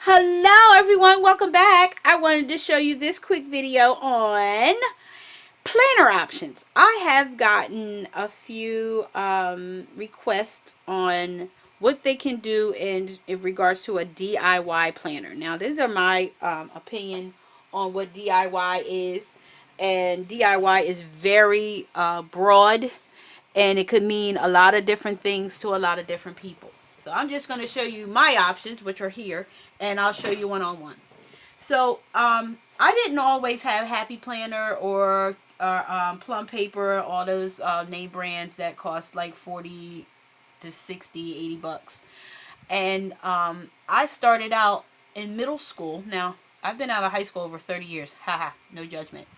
Hello everyone, welcome back. I wanted to show you this quick video on planner options. I have gotten a few requests on what they can do in regards to a DIY planner. Now these are my opinion on what DIY is, and DIY is very broad, and it could mean a lot of different things to a lot of different people. So I'm just going to show you my options, which are here, and I'll show you one on one. So I didn't always have Happy Planner or Plum Paper, all those name brands that cost like 40 to 60, 80 bucks. And I started out in middle school. Now, I've been out of high school over 30 years. Haha, no judgment.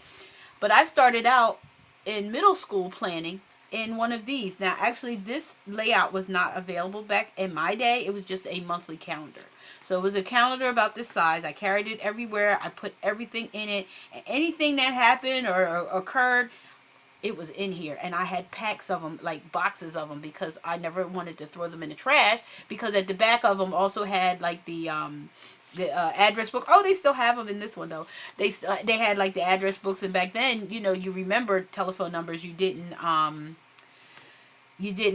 But I started out in middle school planning in one of these. Now, actually, this layout was not available back in my day. It was just a monthly calendar. So it was a calendar about this size. I carried it everywhere. I put everything in it. And anything that happened or occurred, it was in here. And I had packs of them, like boxes of them, because I never wanted to throw them in the trash. Because at the back of them also had like the address book. Oh, they still have them in this one though. They had like the address books, and back then, you remember telephone numbers. You didn't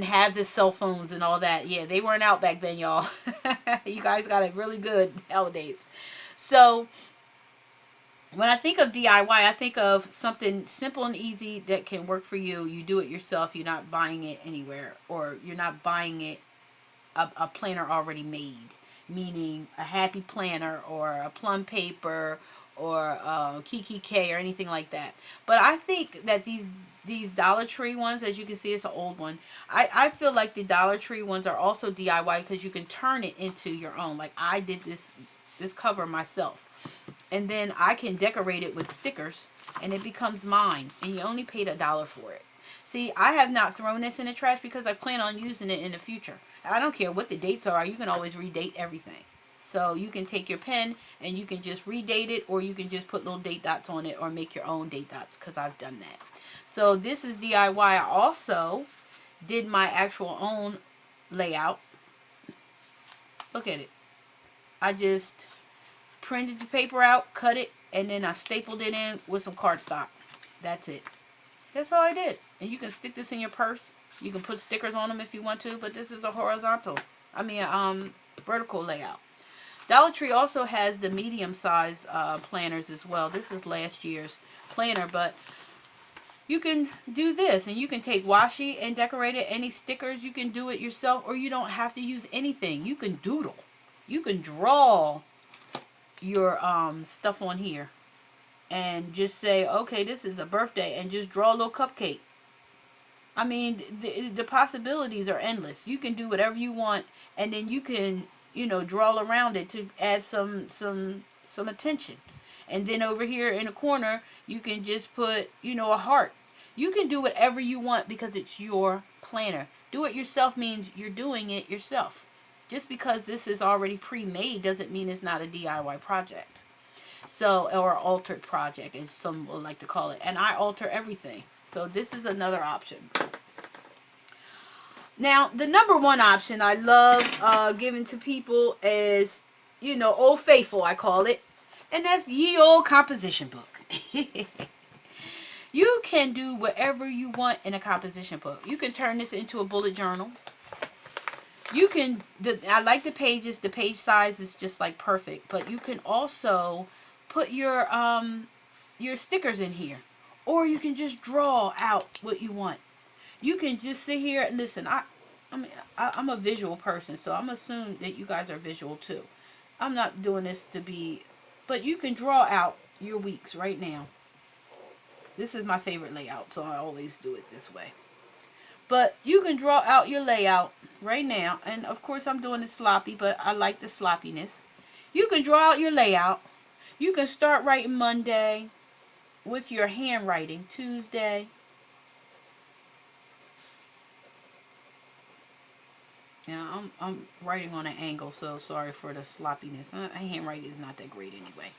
have the cell phones and all that. Yeah, they weren't out back then, y'all. You guys got it really good nowadays. So when I think of DIY, I think of something simple and easy that can work for you. You do it yourself. You're not buying it anywhere, or you're not buying it a planner already made, meaning a Happy Planner or a Plum Paper or Kiki K or anything like that. But I think that these Dollar Tree ones, as you can see, it's an old one. I feel like the Dollar Tree ones are also DIY because you can turn it into your own. Like I did this cover myself, and then I can decorate it with stickers, and it becomes mine. And you only paid $1 for it. See, I have not thrown this in the trash because I plan on using it in the future. I don't care what the dates are. You can always redate everything. So you can take your pen and you can just redate it, or you can just put little date dots on it, or make your own date dots, because I've done that. So this is DIY. I also did my actual own layout. Look at it. I just printed the paper out, cut it, and then I stapled it in with some cardstock. That's it. That's all I did. And you can stick this in your purse. You can put stickers on them if you want to, but this is a horizontal, vertical layout. Dollar Tree also has the medium size planners as well. This is last year's planner, but you can do this, and you can take washi and decorate it. Any stickers, you can do it yourself, or you don't have to use anything. You can doodle. You can draw your stuff on here and just say, okay, this is a birthday, and just draw a little cupcake. I mean, the possibilities are endless. You can do whatever you want, and then you can, draw around it to add some attention. And then over here in the corner, you can just put, a heart. You can do whatever you want because it's your planner. Do it yourself means you're doing it yourself. Just because this is already pre-made doesn't mean it's not a DIY project. So, or altered project, as some would like to call it. And I alter everything. So this is another option. Now, the number one option I love giving to people is, Old Faithful, I call it. And that's ye old composition book. You can do whatever you want in a composition book. You can turn this into a bullet journal. You can, I like the pages. The page size is just like perfect. But you can also put your stickers in here. Or you can just draw out what you want. You can just sit here and listen. I'm a visual person, so I'm assuming that you guys are visual too. I'm not doing this to be, but you can draw out your weeks right now. This is my favorite layout, so I always do it this way. But you can draw out your layout right now, and of course I'm doing it sloppy, but I like the sloppiness. You can draw out your layout. You can start writing Monday with your handwriting, Tuesday. Yeah, I'm writing on an angle, so sorry for the sloppiness. Handwriting is not that great anyway.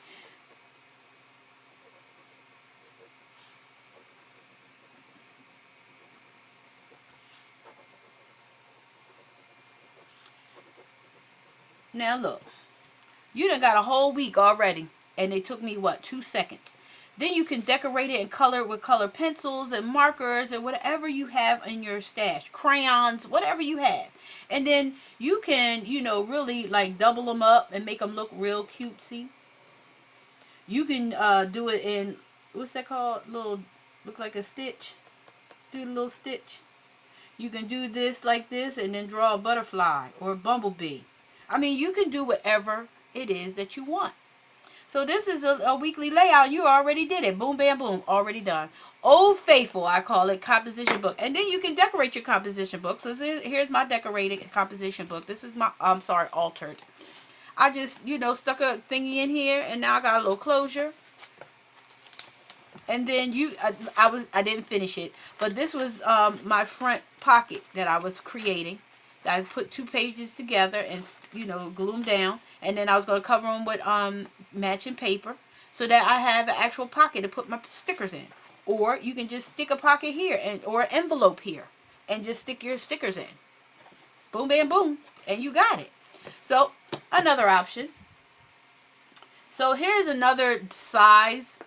Now look, You done got a whole week already. And it took me, what, 2 seconds. Then you can decorate it and color it with color pencils and markers and whatever you have in your stash. Crayons, whatever you have. And then you can, you know, really like double them up and make them look real cutesy. You can do it in, what's that called? Little, look like a stitch. Do a little stitch. You can do this like this and then draw a butterfly or a bumblebee. I mean, you can do whatever it is that you want. So this is a weekly layout. You already did it. Boom, bam, boom. Already done. Old Faithful, I call it, composition book. And then you can decorate your composition book. So here's my decorated composition book. This is my, altered. I just, you know, stuck a thingy in here. And now I got a little closure. And then I didn't finish it. But this was my front pocket that I was creating. I put 2 pages together and, you know, glue them down. And then I was going to cover them with matching paper so that I have an actual pocket to put my stickers in. Or you can just stick a pocket here or an envelope here and just stick your stickers in. Boom, bam, boom. And you got it. So, another option. So, here's another size.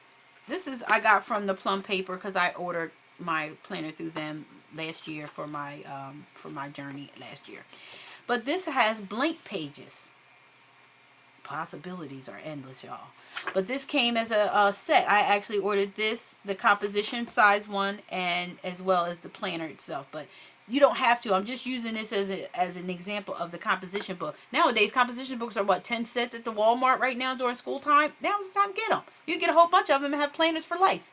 This is I got from the Plum Paper because I ordered my planner through them last year for my journey last year. But this has blank pages. Possibilities are endless, y'all. But this came as a set. I actually ordered this, the composition size one, and as well as the planner itself. But you don't have to. I'm just using this as an example of the composition book. Nowadays, composition books are, what, 10 cents at the Walmart right now during school time? Now's the time to get them. You get a whole bunch of them and have planners for life.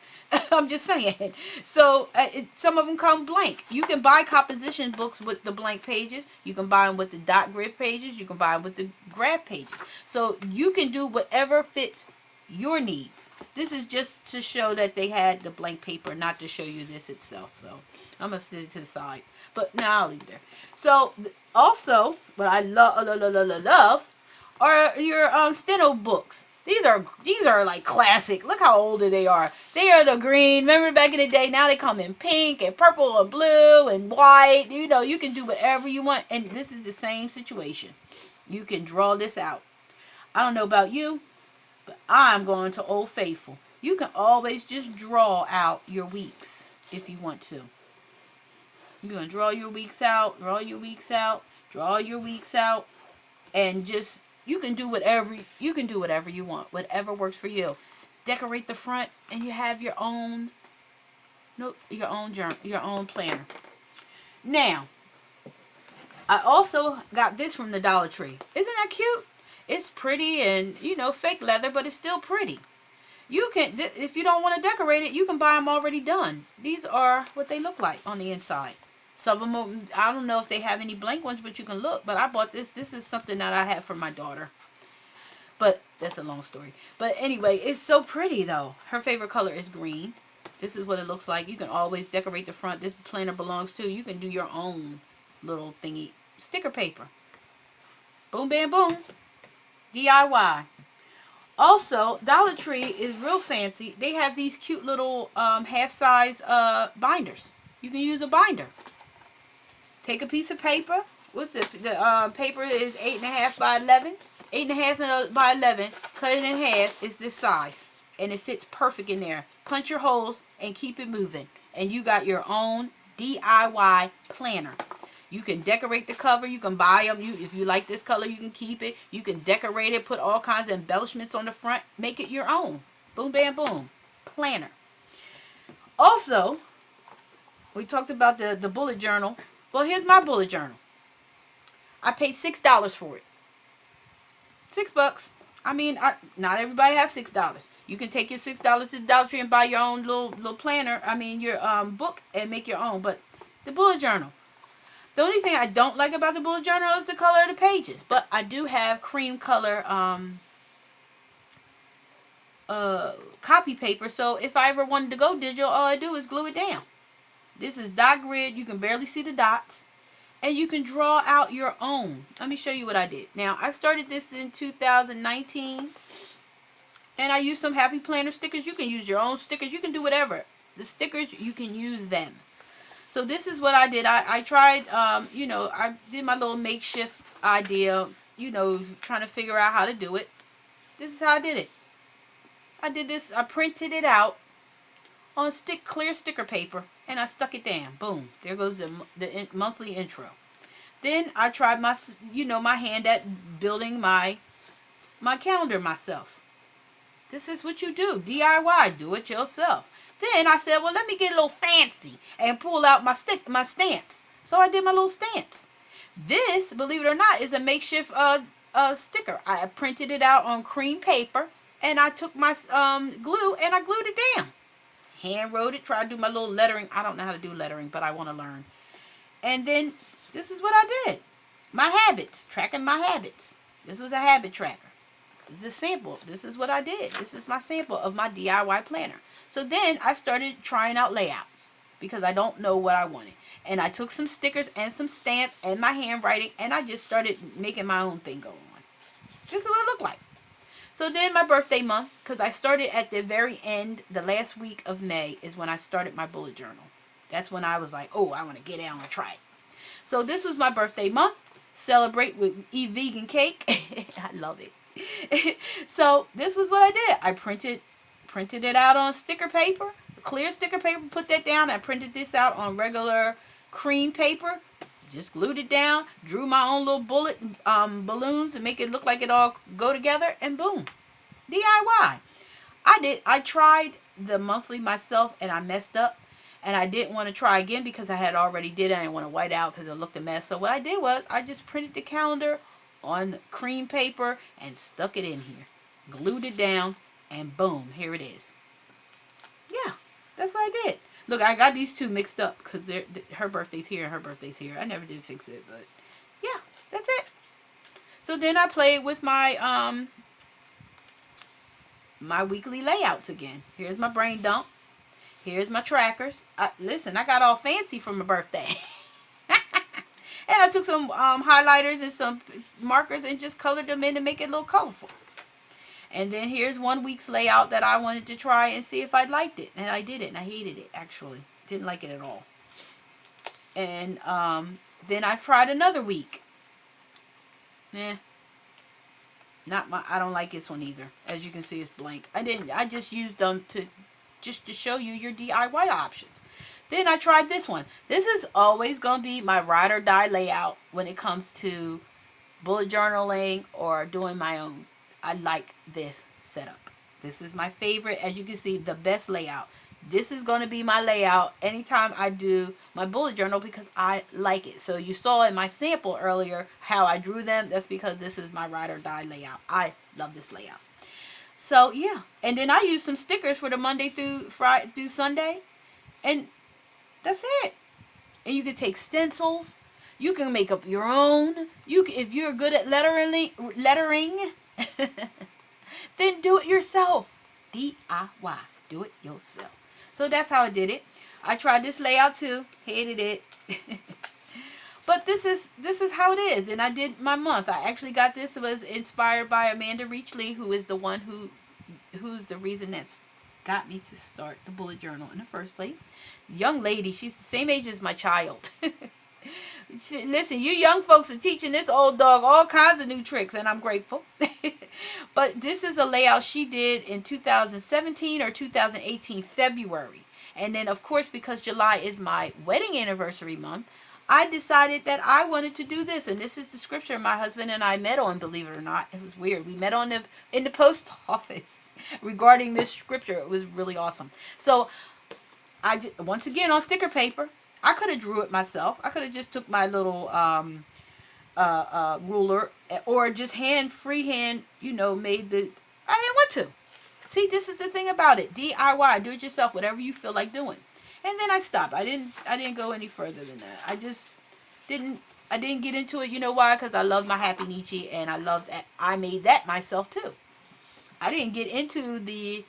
I'm just saying. So, some of them come blank. You can buy composition books with the blank pages. You can buy them with the dot grid pages. You can buy them with the graph pages. So, you can do whatever fits your needs. This is just to show that they had the blank paper, not to show you this itself. So, I'm going to sit it to the side. But now I'll leave it there. So, also, what I love are your steno books. These are like classic. Look how old they are. They are the green. Remember back in the day? Now they come in pink and purple and blue and white. You know, you can do whatever you want. And this is the same situation. You can draw this out. I don't know about you, but I'm going to Old Faithful. You can always just draw out your weeks if you want to. You're going to draw your weeks out, draw your weeks out, draw your weeks out, and just, you can do whatever you want, whatever works for you. Decorate the front, and you have your own planner. Now, I also got this from the Dollar Tree. Isn't that cute? It's pretty and, you know, fake leather, but it's still pretty. You can, if you don't want to decorate it, you can buy them already done. These are what they look like on the inside. Some of them, I don't know if they have any blank ones, but you can look. But I bought this. This is something that I have for my daughter. But that's a long story. But anyway, it's so pretty, though. Her favorite color is green. This is what it looks like. You can always decorate the front. This planner belongs to. You can do your own little thingy. Sticker paper. Boom, bam, boom. DIY. Also, Dollar Tree is real fancy. They have these cute little half-size binders. You can use a binder. Take a piece of paper. What's this? The paper is 8.5 by 11. 8.5 by 11. Cut it in half. It's this size. And it fits perfect in there. Punch your holes and keep it moving. And you got your own DIY planner. You can decorate the cover. You can buy them. If you like this color, you can keep it. You can decorate it. Put all kinds of embellishments on the front. Make it your own. Boom, bam, boom. Planner. Also, we talked about the bullet journal. Well, here's my bullet journal. I paid $6 for it. $6. I mean, not everybody has $6. You can take your $6 to the Dollar Tree and buy your own little planner. I mean, your book and make your own. But the bullet journal. The only thing I don't like about the bullet journal is the color of the pages. But I do have cream color copy paper. So if I ever wanted to go digital, all I do is glue it down. This is dot grid. You can barely see the dots. And you can draw out your own. Let me show you what I did. Now, I started this in 2019. And I used some Happy Planner stickers. You can use your own stickers. You can do whatever. The stickers, you can use them. So this is what I did. I tried, you know, I did my little makeshift idea, you know, trying to figure out how to do it. This is how I did it. I did this. I printed it out on clear sticker paper, and I stuck it down. Boom. There goes the monthly intro. Then I tried my hand at building my calendar myself. This is what you do. DIY. Do it yourself. Then I said, well, let me get a little fancy and pull out my stamps. So I did my little stamps. This, believe it or not, is a makeshift sticker. I printed it out on cream paper, and I took my glue and I glued it down. Hand wrote it. Tried to do my little lettering. I don't know how to do lettering, but I want to learn. And then this is what I did. My habits. Tracking my habits. This was a habit tracker. This is a sample. This is what I did. This is my sample of my DIY planner. So then I started trying out layouts because I don't know what I wanted. And I took some stickers and some stamps and my handwriting, and I just started making my own thing go on. This is what it looked like. So then my birthday month, because I started at the very end, the last week of May is when I started my bullet journal. That's when I was like, oh, I want to get out and try it. So this was my birthday month. Celebrate with vegan cake. I love it. So this was what I did. I printed it out on sticker paper, clear sticker paper, put that down. I printed this out on regular cream paper, just glued it down, drew my own little bullet balloons to make it look like it all go together, and boom, DIY. I tried the monthly myself and I messed up, and I didn't want to try again because I had already did it. I didn't want to white out because it looked a mess. So what I did was I just printed the calendar on cream paper and stuck it in here, glued it down, and boom, here it is. Yeah, that's what I did. Look, I got these two mixed up because her birthday's here and her birthday's here. I never did fix it, but yeah, that's it. So then I played with my my weekly layouts again. Here's my brain dump. Here's my trackers. Listen, I got all fancy for my birthday. And I took some highlighters and some markers and just colored them in to make it a little colorful. And then here's 1 week's layout that I wanted to try and see if I liked it. And I didn't. And I hated it, actually. Didn't like it at all. And then I tried another week. I don't like this one either. As you can see, it's blank. I just used them to show you your DIY options. Then I tried this one. This is always going to be my ride or die layout when it comes to bullet journaling or doing my own. I like this setup. This is my favorite. As you can see, the best layout. This is going to be my layout anytime I do my bullet journal because I like it. So you saw in my sample earlier how I drew them. That's because this is my ride or die layout. I love this layout. So yeah. And then I use some stickers for the Monday through Sunday. And that's it. And you can take stencils. You can make up your own. If you're good at lettering, then do it yourself. DIY. Do it yourself. So that's how I did it. I tried this layout too. Hated it. But this is how it is. And I did my month. I actually got this. It was inspired by Amanda Reachley, who is the one who's the reason that's got me to start the bullet journal in the first place. Young lady, she's the same age as my child. Listen, you young folks are teaching this old dog all kinds of new tricks, and I'm grateful. But this is a layout she did in 2017 or 2018 February. And then, of course, because July is my wedding anniversary month, I decided that I wanted to do this. And this is the scripture my husband and I met on, believe it or not. It was weird. We met in the post office regarding this scripture. It was really awesome. So, once again, on sticker paper, I could have drew it myself. I could have just took my little ruler or just freehand, made the... I didn't want to. See, this is the thing about it. DIY, do it yourself, whatever you feel like doing. And then I stopped. I didn't go any further than that. I didn't get into it. You know why? Because I love my Happy Nietzsche, and I love that. I made that myself too. I didn't get into the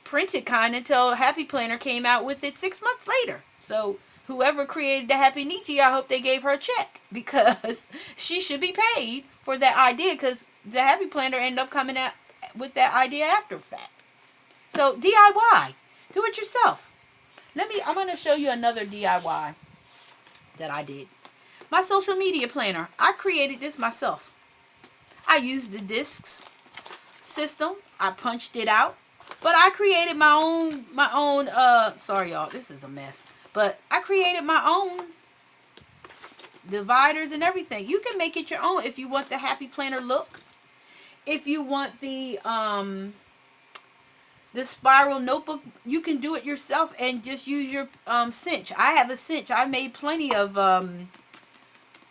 printed kind until Happy Planner came out with it 6 months later. So whoever created the Happy Nietzsche, I hope they gave her a check, because she should be paid for that idea, because the Happy Planner ended up coming out with that idea after fact. So DIY, do it yourself. I'm going to show you another DIY that I did. My social media planner. I created this myself. I used the discs, system. I punched it out. But I created my own, sorry y'all, this is a mess. But I created my own dividers and everything. You can make it your own if you want the happy planner look. If you want the spiral notebook, you can do it yourself and just use your cinch. I have a cinch. I made plenty of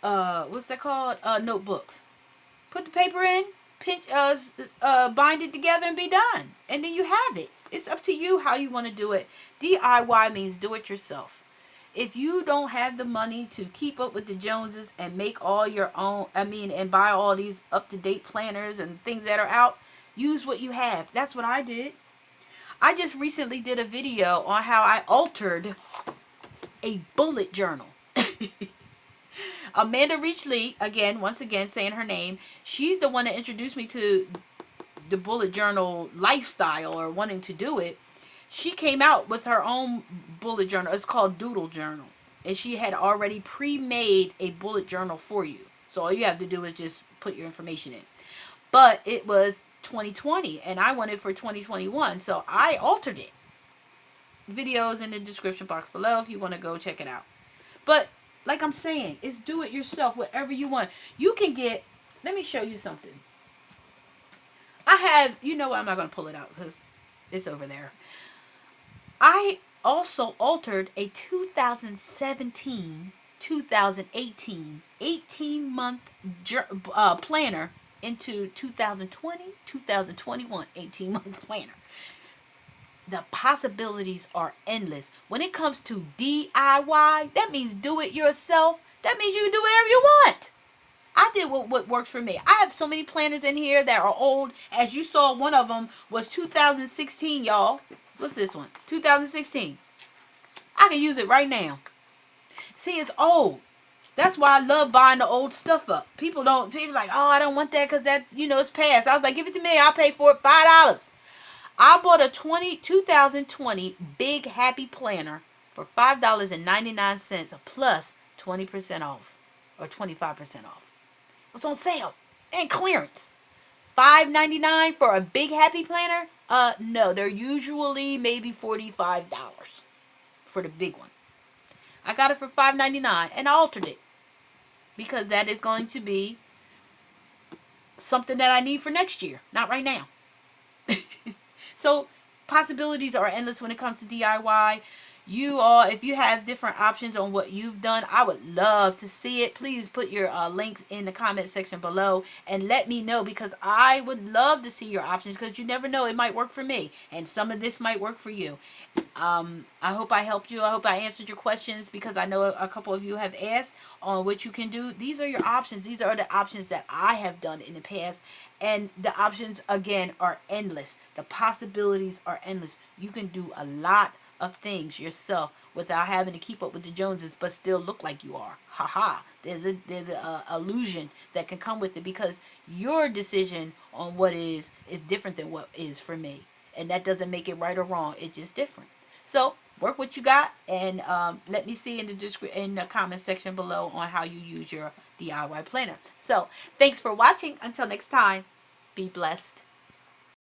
what's that called? Notebooks. Put the paper in, pinch, bind it together, and be done. And then you have it. It's up to you how you want to do it. DIY means do it yourself. If you don't have the money to keep up with the Joneses and make all your own, and buy all these up-to-date planners and things that are out, use what you have. That's what I did. I just recently did a video on how I altered a bullet journal. Amanda Reachley, once again saying her name, she's the one that introduced me to the bullet journal lifestyle, or wanting to do it. She came out with her own bullet journal. It's called Doodle Journal. And she had already pre-made a bullet journal for you. So all you have to do is just put your information in. But it was 2020 and I wanted for 2021. So I altered it. Videos in the description box below if you want to go check it out. But like I'm saying, it's do it yourself, whatever you want. You can get, let me show you something. I have, you know what, I'm not going to pull it out because it's over there. I also altered a 2017-2018 18-month planner into 2020-2021 18-month planner. The possibilities are endless. When it comes to DIY, that means do it yourself. That means you can do whatever you want. I did what works for me. I have so many planners in here that are old. As you saw, one of them was 2016, y'all. What's this one? 2016. I can use it right now. See, it's old. That's why I love buying the old stuff up. People like, oh, I don't want that because that, it's past. I was like, give it to me. I'll pay for it $5. I bought a 2020 Big Happy Planner for $5.99 plus 20% off or 25% off. It was on sale and clearance. $5.99 for a Big Happy Planner? No, they're usually maybe $45 for the big one. I got it for $5.99 and I altered it because that is going to be something that I need for next year, not right now. So possibilities are endless when it comes to DIY. You all, if you have different options on what you've done, I would love to see it. Please put your links in the comment section below and let me know, because I would love to see your options, because you never know, it might work for me and some of this might work for you. I hope I helped you. I hope I answered your questions, because I know a couple of you have asked on what you can do. These are your options. These are the options that I have done in the past, and the options again are endless. The possibilities are endless. You can do a lot of things yourself without having to keep up with the Joneses, but still look like you are. Haha. There's a illusion that can come with it, because your decision on what is different than what is for me, and that doesn't make it right or wrong. It's just different. So work what you got, and let me see in the comment section below on how you use your DIY planner. So thanks for watching. Until next time, be blessed.